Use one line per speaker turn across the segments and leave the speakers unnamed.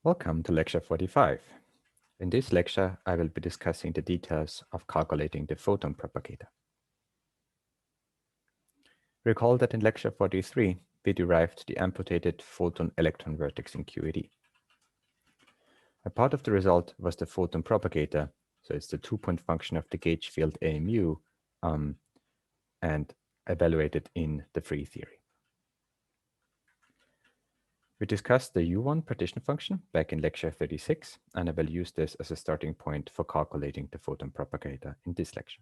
Welcome to lecture 45. In this lecture, I will be discussing the details of calculating the photon propagator. Recall that in lecture 43, we derived the amputated photon electron vertex in QED. A part of the result was the photon propagator, so it's the two-point function of the gauge field A mu, and evaluated in the free theory. We discussed the U1 partition function back in lecture 36, and I will use this as a starting point for calculating the photon propagator in this lecture.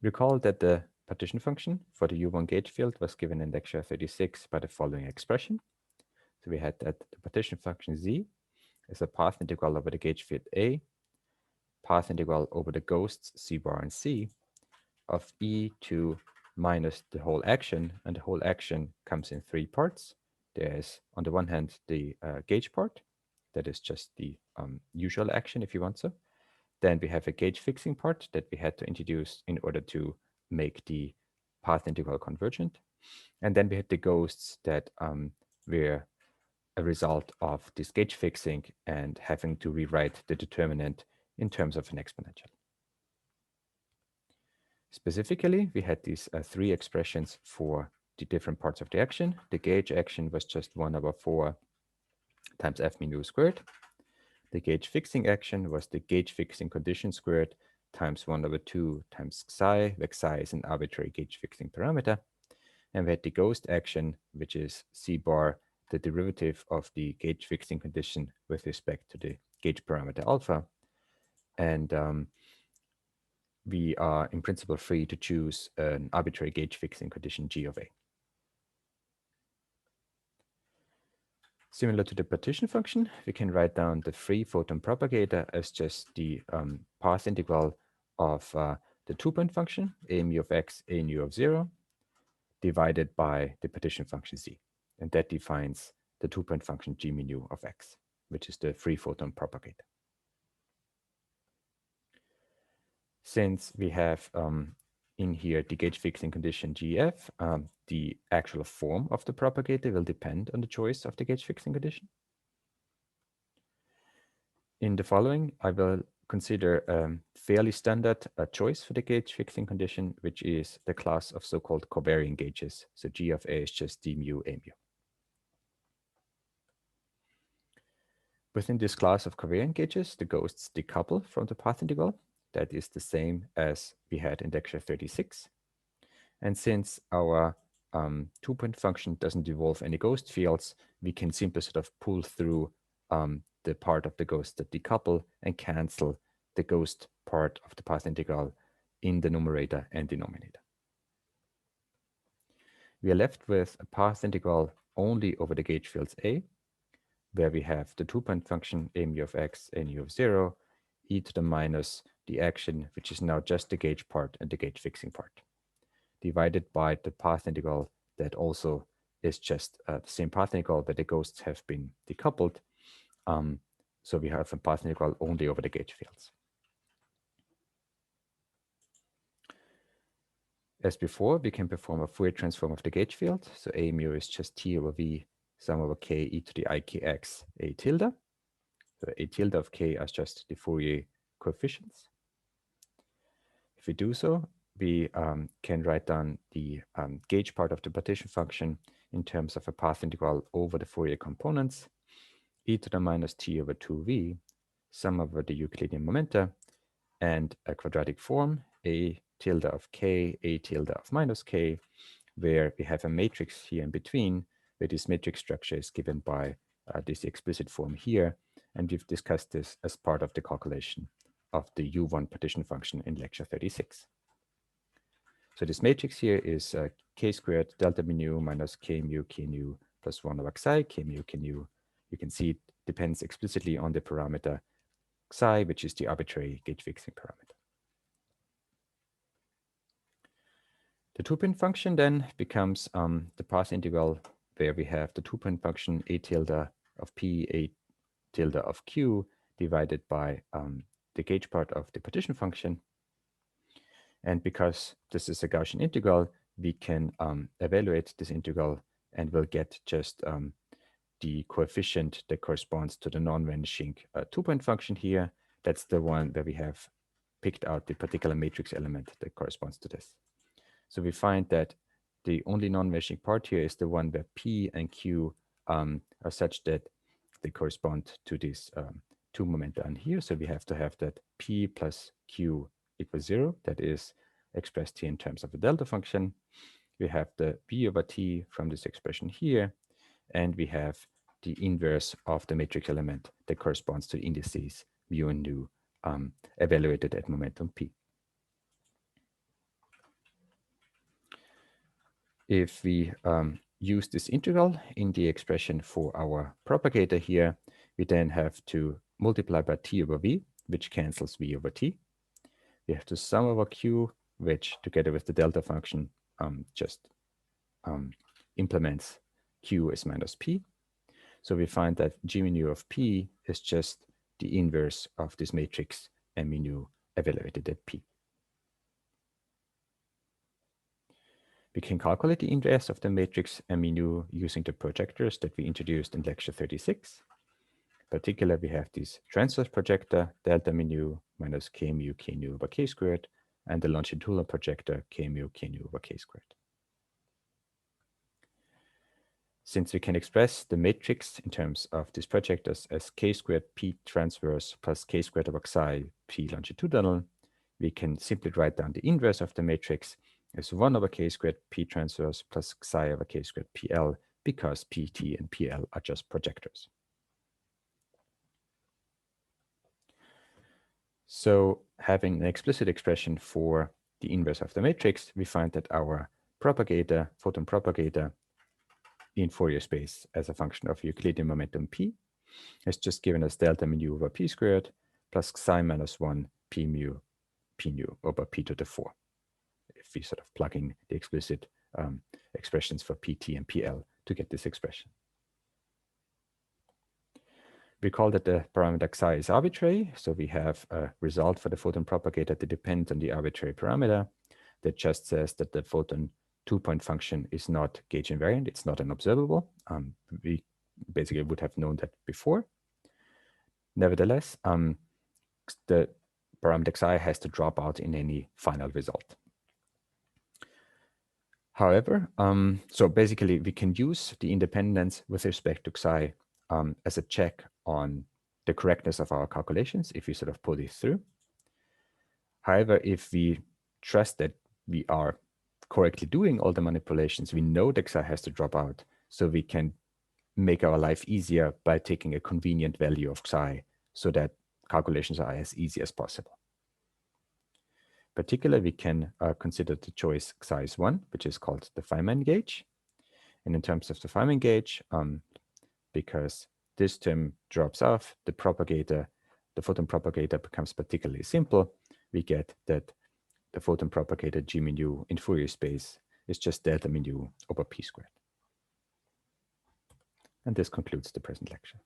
Recall that the partition function for the U1 gauge field was given in lecture 36 by the following expression. So we had that the partition function z is a path integral over the gauge field A, path integral over the ghosts c bar and c of e to minus the whole action, and the whole action comes in three parts. There's on the one hand the gauge part, that is just the usual action if you want so. Then we have a gauge fixing part that we had to introduce in order to make the path integral convergent. And then we had the ghosts that were a result of this gauge fixing and having to rewrite the determinant in terms of an exponential. Specifically, we had these three expressions for the different parts of the action. The gauge action was just 1/4 times f mu squared. The gauge fixing action was the gauge fixing condition squared times 1/2 times psi, where psi is an arbitrary gauge fixing parameter. And we had the ghost action, which is c bar, the derivative of the gauge fixing condition with respect to the gauge parameter alpha. And we are in principle free to choose an arbitrary gauge fixing condition g of a. Similar to the partition function, we can write down the free photon propagator as just the path integral of the two-point function, a mu of x, a nu of 0, divided by the partition function z. And that defines the two-point function g mu nu of x, which is the free photon propagator. Since we have in here the gauge fixing condition gf, the actual form of the propagator will depend on the choice of the gauge fixing condition. In the following, I will consider a fairly standard choice for the gauge fixing condition, which is the class of so-called covariant gauges. So g of a is just d mu a mu. Within this class of covariant gauges, the ghosts decouple from the path integral. That is the same as we had in lecture 36. And since our two-point function doesn't involve any ghost fields, we can simply sort of pull through the part of the ghost that decouple and cancel the ghost part of the path integral in the numerator and denominator. We are left with a path integral only over the gauge fields A, where we have the two-point function a mu of x, a nu of 0, e to the minus the action, which is now just the gauge part and the gauge fixing part, divided by the path integral that also is just the same path integral, but the ghosts have been decoupled. So we have a path integral only over the gauge fields. As before, we can perform a Fourier transform of the gauge field. So a mu is just t over v sum over k e to the ikx a tilde. So a tilde of k are just the Fourier coefficients. If we do so, we can write down the gauge part of the partition function in terms of a path integral over the Fourier components, e to the minus t over 2v, sum over the Euclidean momenta, and a quadratic form, a tilde of k, a tilde of minus k, where we have a matrix here in between, where this matrix structure is given by this explicit form here, and we've discussed this as part of the calculation of the U1 partition function in lecture 36. So this matrix here is k squared delta mu minus k mu k nu plus 1 over xi, k mu k nu. You can see it depends explicitly on the parameter psi, which is the arbitrary gauge fixing parameter. The two-point function then becomes the path integral where we have the two-point function a tilde of p, a tilde of q divided by the gauge part of the partition function. And because this is a Gaussian integral, we can evaluate this integral and we'll get just the coefficient that corresponds to the non-vanishing two-point function here. That's the one where we have picked out the particular matrix element that corresponds to this. So we find that the only non-vanishing part here is the one where P and Q are such that they correspond to these two momenta on here. So we have to have that P plus Q equals 0. That is expressed here in terms of a delta function. We have the B over T from this expression here, and we have the inverse of the matrix element that corresponds to the indices mu and nu evaluated at momentum P. If we use this integral in the expression for our propagator here, we then have to multiply by T over V, which cancels V over T. We have to sum over Q, which together with the delta function just implements Q as minus P. So we find that G mu nu of P is just the inverse of this matrix M mu nu evaluated at P. We can calculate the inverse of the matrix M mu nu using the projectors that we introduced in lecture 36. In particular, we have this transverse projector, delta mu nu minus K mu K nu over K squared, and the longitudinal projector, K mu K nu over K squared. Since we can express the matrix in terms of these projectors as K squared P transverse plus K squared over Xi P longitudinal, we can simply write down the inverse of the matrix as 1 over K squared P transverse plus Xi over K squared PL, because PT and PL are just projectors. So having an explicit expression for the inverse of the matrix, we find that our propagator, photon propagator, in Fourier space as a function of Euclidean momentum P has just given us delta mu nu over P squared plus Xi minus 1 P mu P nu over P to the 4. If we sort of plug in the explicit expressions for PT and PL to get this expression. Recall that the parameter Xi is arbitrary, so we have a result for the photon propagator that depends on the arbitrary parameter that just says that the photon two-point function is not gauge invariant, it's not an observable. We basically would have known that before. Nevertheless, the parameter Xi has to drop out in any final result. However, so basically we can use the independence with respect to Xi as a check on the correctness of our calculations if we sort of pull this through. However, if we trust that we are correctly doing all the manipulations, we know that Xi has to drop out, so we can make our life easier by taking a convenient value of Xi so that calculations are as easy as possible. Particularly, we can consider the choice Xi is 1, which is called the Feynman gauge. And in terms of the Feynman gauge, because this term drops off, the photon propagator becomes particularly simple. We get that the photon propagator G mu nu in Fourier space is just delta mu nu over P squared. And this concludes the present lecture.